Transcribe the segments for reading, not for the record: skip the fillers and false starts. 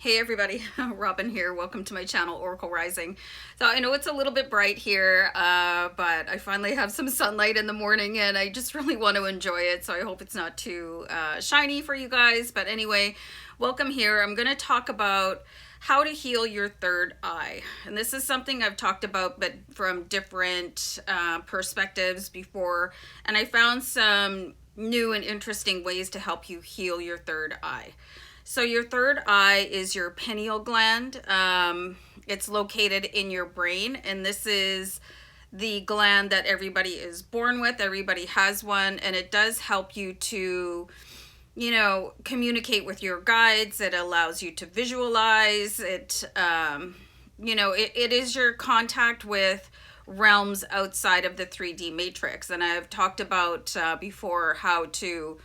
Hey everybody, Robin here. Welcome to my channel, Oracle Rising. So I know it's a little bit bright here, but I finally have some sunlight in the morning and I just really want to enjoy it. So I hope it's not too shiny for you guys. But anyway, welcome here. I'm going to talk about how to heal your third eye. And this is something I've talked about, but from different perspectives before. And I found some new and interesting ways to help you heal your third eye. So your third eye is your pineal gland. It's located in your brain, and this is the gland that everybody is born with. Everybody has one, and it does help you to, communicate with your guides. It allows you to visualize. It is your contact with realms outside of the 3D matrix. And I've talked about before how to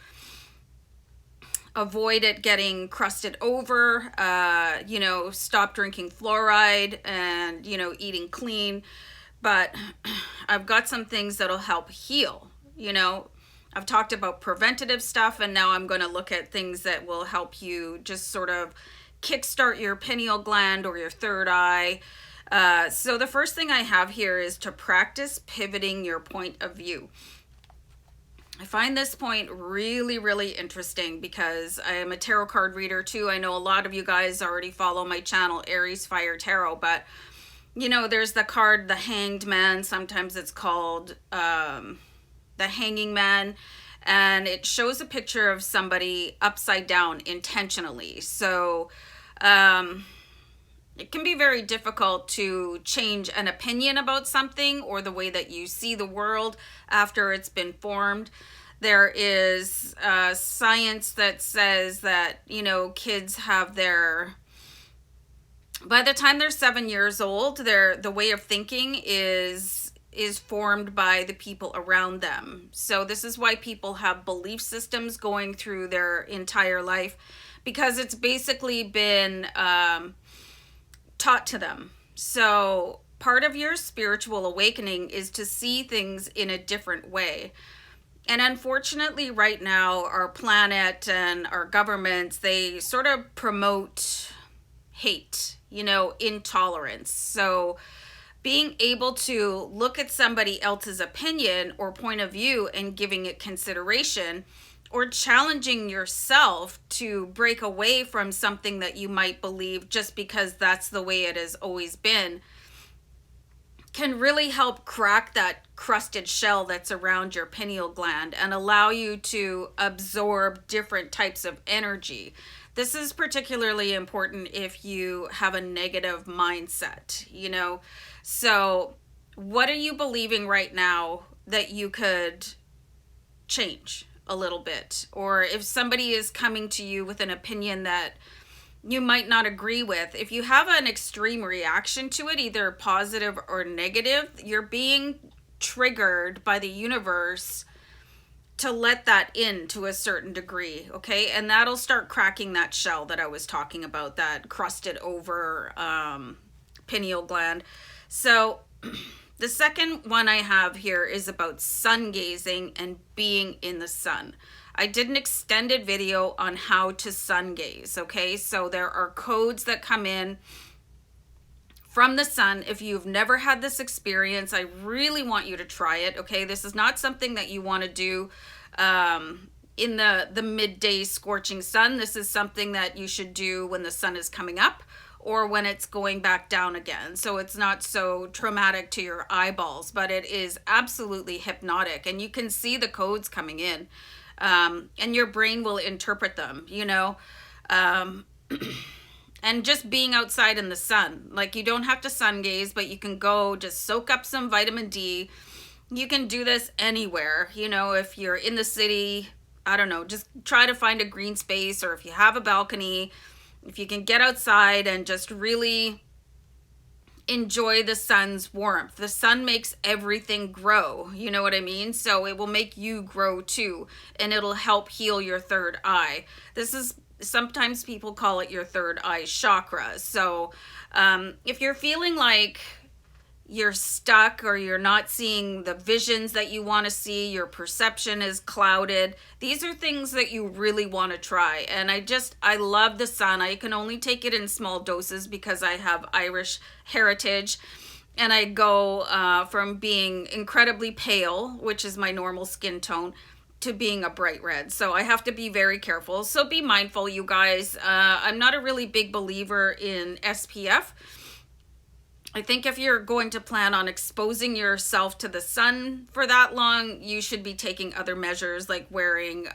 avoid it getting crusted over, stop drinking fluoride and, eating clean. But I've got some things that'll help heal. I've talked about preventative stuff, and now I'm going to look at things that will help you just sort of kickstart your pineal gland or your third eye. So the first thing I have here is to practice pivoting your point of view. I find this point really, really interesting because I am a tarot card reader too. I know a lot of you guys already follow my channel, Aries Fire Tarot, but there's the card, the Hanged Man. Sometimes it's called the Hanging Man, and it shows a picture of somebody upside down intentionally. So it can be very difficult to change an opinion about something or the way that you see the world after it's been formed. There is science that says that, kids have by the time they're 7 years old, the way of thinking is formed by the people around them. So this is why people have belief systems going through their entire life, because it's basically been taught to them. So part of your spiritual awakening is to see things in a different way. And unfortunately, right now, our planet and our governments, they sort of promote hate, intolerance. So being able to look at somebody else's opinion or point of view and giving it consideration, or challenging yourself to break away from something that you might believe just because that's the way it has always been, can really help crack that crusted shell that's around your pineal gland and allow you to absorb different types of energy. This is particularly important if you have a negative mindset, So what are you believing right now that you could change a little bit? Or if somebody is coming to you with an opinion that you might not agree with, if you have an extreme reaction to it, either positive or negative, you're being triggered by the universe to let that in to a certain degree, okay? And that'll start cracking that shell that I was talking about, that crusted over pineal gland. So the second one I have here is about sun gazing and being in the sun. I did an extended video on how to sun gaze, okay? So there are codes that come in from the sun. If you've never had this experience, I really want you to try it, okay? This is not something that you want to do in the midday scorching sun. This is something that you should do when the sun is coming up or when it's going back down again. So it's not so traumatic to your eyeballs, but it is absolutely hypnotic, and you can see the codes coming in. And your brain will interpret them, and just being outside in the sun, like, you don't have to sun gaze, but you can go just soak up some vitamin D. You can do this anywhere, if you're in the city, I don't know, just try to find a green space, or if you have a balcony, if you can get outside and just really enjoy the sun's warmth. The sun makes everything grow, you know what I mean? So it will make you grow too, and it'll help heal your third eye. This is, sometimes people call it your third eye chakra. So if you're feeling like you're stuck or you're not seeing the visions that you want to see, your perception is clouded. These are things that you really want to try. And I love the sun. I can only take it in small doses because I have Irish heritage. And I go from being incredibly pale, which is my normal skin tone, to being a bright red. So I have to be very careful. So be mindful, you guys. I'm not a really big believer in SPF. I think if you're going to plan on exposing yourself to the sun for that long, you should be taking other measures like wearing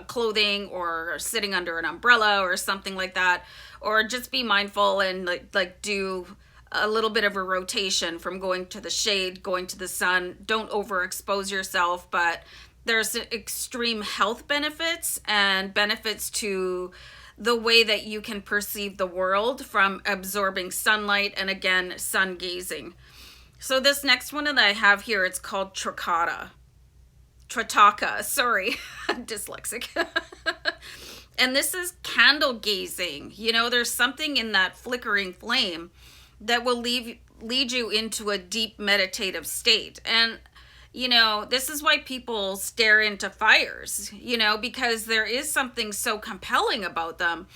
clothing or sitting under an umbrella or something like that. Or just be mindful and like do a little bit of a rotation from going to the shade, going to the sun. Don't overexpose yourself, but there's extreme health benefits and benefits to the way that you can perceive the world from absorbing sunlight and, again, sun gazing. So this next one that I have here, it's called Trataka, sorry, I'm dyslexic. And this is candle gazing. You know, there's something in that flickering flame that will lead you into a deep meditative state. And you know, this is why people stare into fires, you know, because there is something so compelling about them.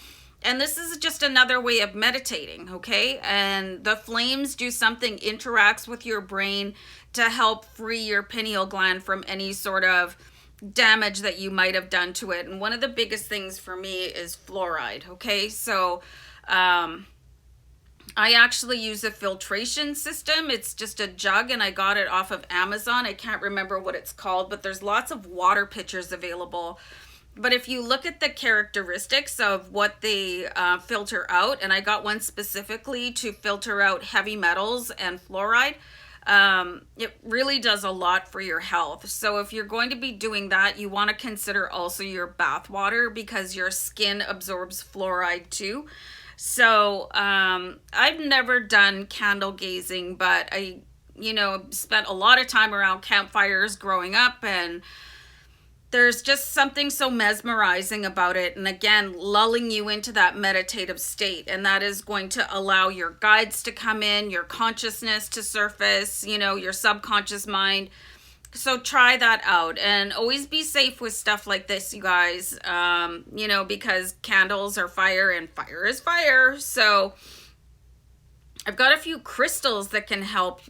And this is just another way of meditating, okay? And the flames do something, interacts with your brain to help free your pineal gland from any sort of damage that you might have done to it. And one of the biggest things for me is fluoride, okay? So, I actually use a filtration system. It's just a jug and I got it off of Amazon. I can't remember what it's called, but there's lots of water pitchers available. But if you look at the characteristics of what they filter out, and I got one specifically to filter out heavy metals and fluoride, it really does a lot for your health. So if you're going to be doing that, you want to consider also your bath water because your skin absorbs fluoride too. So I've never done candle gazing, but I, you know, spent a lot of time around campfires growing up, and there's just something so mesmerizing about it. And again, lulling you into that meditative state. And that is going to allow your guides to come in, your consciousness to surface, you know, your subconscious mind. So try that out and always be safe with stuff like this, you guys, you know, because candles are fire and fire is fire. So I've got a few crystals that can help.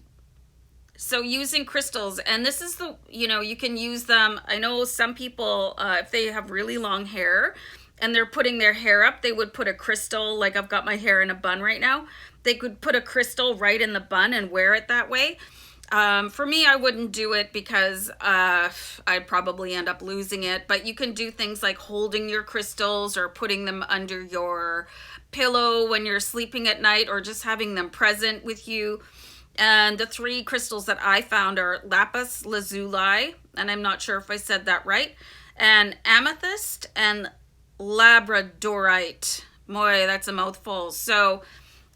So using crystals, and this is the, you know, you can use them. I know some people, if they have really long hair and they're putting their hair up, they would put a crystal, like I've got my hair in a bun right now. They could put a crystal right in the bun and wear it that way. For me, I wouldn't do it because I'd probably end up losing it. But you can do things like holding your crystals or putting them under your pillow when you're sleeping at night, or just having them present with you. And the three crystals that I found are lapis lazuli, and I'm not sure if I said that right, and amethyst and labradorite. Boy, that's a mouthful. So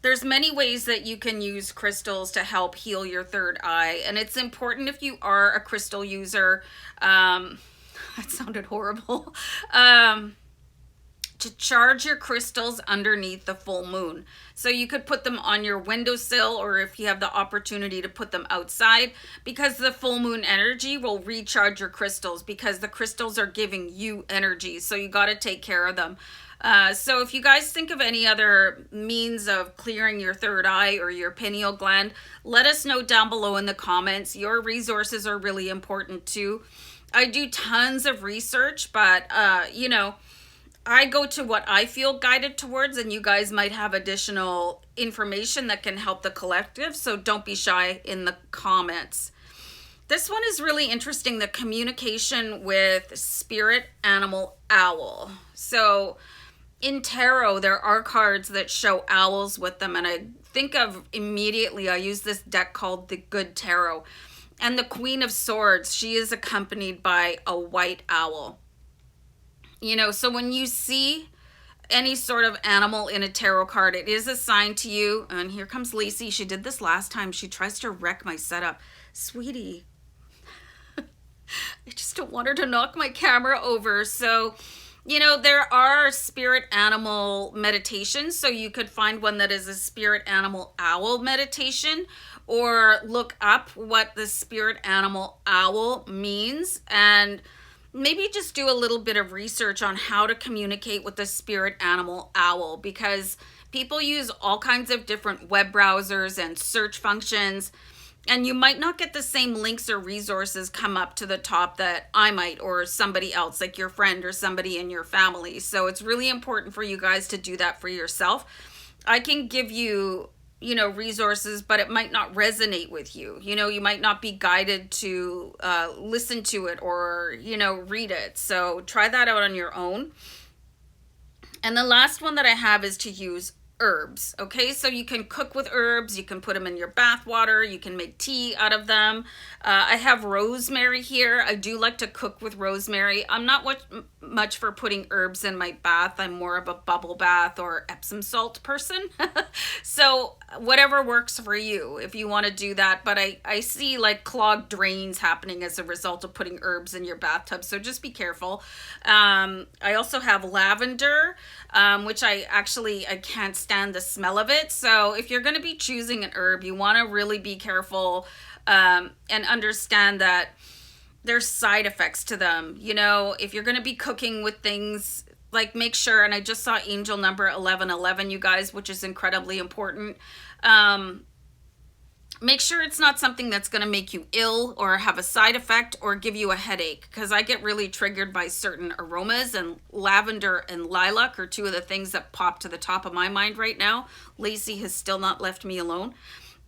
there's many ways that you can use crystals to help heal your third eye. And it's important if you are a crystal user, that sounded horrible, to charge your crystals underneath the full moon. So you could put them on your windowsill, or if you have the opportunity to put them outside, because the full moon energy will recharge your crystals, because the crystals are giving you energy. So you got to take care of them. So if you guys think of any other means of clearing your third eye or your pineal gland, let us know down below in the comments. Your resources are really important too. I do tons of research, but you know, I go to what I feel guided towards, and you guys might have additional information that can help the collective. So don't be shy in the comments. This one is really interesting, the communication with spirit animal owl. So in tarot, there are cards that show owls with them, and I think of immediately, I use this deck called the Good Tarot. And the Queen of Swords, she is accompanied by a white owl. You know, so when you see any sort of animal in a tarot card, it is a sign to you. And here comes Lacey. She did this last time. She tries to wreck my setup. Sweetie, I just don't want her to knock my camera over. So There are spirit animal meditations, so you could find one that is a spirit animal owl meditation, or look up what the spirit animal owl means, and maybe just do a little bit of research on how to communicate with the spirit animal owl, because people use all kinds of different web browsers and search functions, and you might not get the same links or resources come up to the top that I might, or somebody else like your friend or somebody in your family. So it's really important for you guys to do that for yourself. I can give you, resources, but it might not resonate with you. You might not be guided to listen to it or, read it. So try that out on your own. And the last one that I have is to use herbs. Okay, so you can cook with herbs, you can put them in your bath water, you can make tea out of them. I have rosemary here. I do like to cook with rosemary. I'm not much for putting herbs in my bath. I'm more of a bubble bath or Epsom salt person. So whatever works for you if you want to do that. But I see like clogged drains happening as a result of putting herbs in your bathtub, so just be careful. I also have lavender, which I can't stand the smell of it. So if you're going to be choosing an herb, you want to really be careful and understand that there's side effects to them. If you're going to be cooking with things, like, make sure, and I just saw angel number 1111, you guys, which is incredibly important. Make sure it's not something that's going to make you ill or have a side effect or give you a headache, because I get really triggered by certain aromas, and lavender and lilac are two of the things that pop to the top of my mind right now. Lacey has still not left me alone.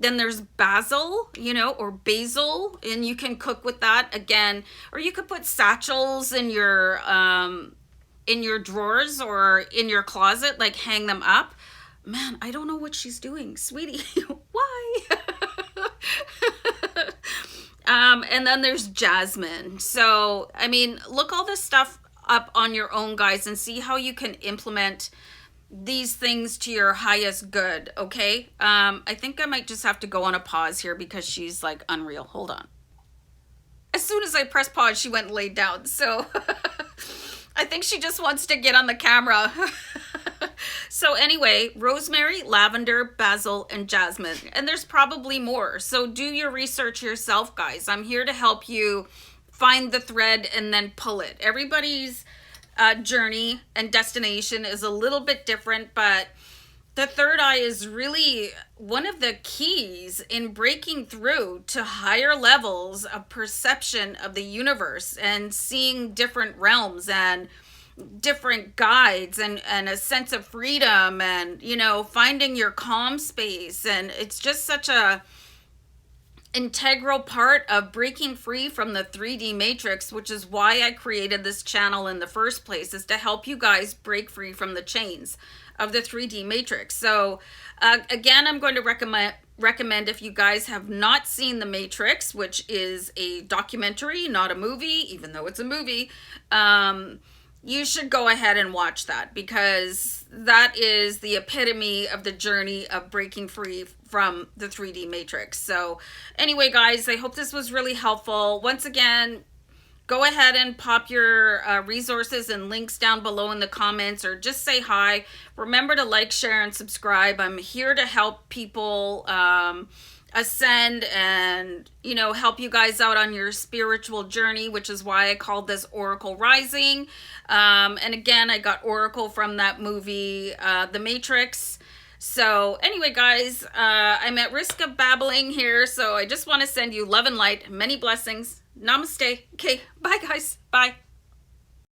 Then there's basil, or basil, and you can cook with that again, or you could put satchels in your drawers or in your closet, like hang them up. Man, I don't know what she's doing, sweetie. Why? And then there's jasmine. So, look all this stuff up on your own, guys, and see how you can implement these things to your highest good, okay? I think I might just have to go on a pause here because she's like unreal. Hold on. As soon as I press pause, she went and laid down. So I think she just wants to get on the camera. So anyway, rosemary, lavender, basil, and jasmine. And there's probably more. So do your research yourself, guys. I'm here to help you find the thread and then pull it. Everybody's journey and destination is a little bit different, but the third eye is really one of the keys in breaking through to higher levels of perception of the universe and seeing different realms and different guides and a sense of freedom and, finding your calm space. And it's just such a integral part of breaking free from the 3D matrix, which is why I created this channel in the first place, is to help you guys break free from the chains of the 3D matrix. So again, I'm going to recommend if you guys have not seen The Matrix, which is a documentary, not a movie, even though it's a movie, you should go ahead and watch that, because that is the epitome of the journey of breaking free from the 3D matrix. So anyway, guys, I hope this was really helpful. Once again, go ahead and pop your resources and links down below in the comments, or just say hi. Remember to like, share, and subscribe. I'm here to help people ascend and, help you guys out on your spiritual journey, which is why I called this Oracle Rising. And again, I got Oracle from that movie, The Matrix. So anyway, guys, I'm at risk of babbling here, so I just want to send you love and light, many blessings. Namaste. Okay, bye, guys. Bye.